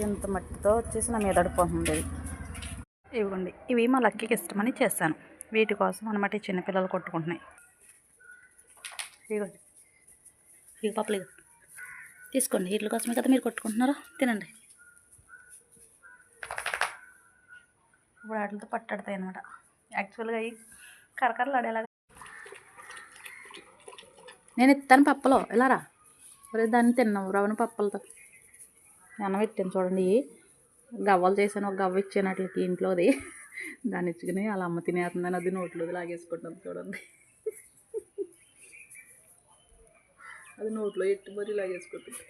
ఇంత మట్టితో వచ్చేసి నా మీద పడిపోతుంది. ఇవ్వండి, ఇవి మా లక్కీకి ఇష్టమని చేస్తాను. వీటి కోసం అనమాట ఈ చిన్నపిల్లలు కొట్టుకుంటున్నాయి. ఇవ్వండి, ఇవి పప్పులు తీసుకోండి. వీటి కోసమే కదా మీరు కొట్టుకుంటున్నారో, తినండి. ఇప్పుడు వాటితో పట్టాడతాయి అనమాట. యాక్చువల్గా అవి కరకరలు ఆడేలాగా నేను ఇస్తాను పప్పలో. ఇలా రా, దాన్ని తిన్నావు రవణ పప్పలతో అన్నం పెట్టాను చూడండి. గవ్వలు చేశాను, ఒక గవ్వ ఇచ్చాను అట్లకి ఇంట్లోది. దాన్ని ఇచ్చుకుని అలా అమ్మ తినేస్తుందని అది నోట్లోది లాగేసుకుంటాం చూడండి. అది నోట్లో ఎట్టు మరి లాగేసుకుంటుంది.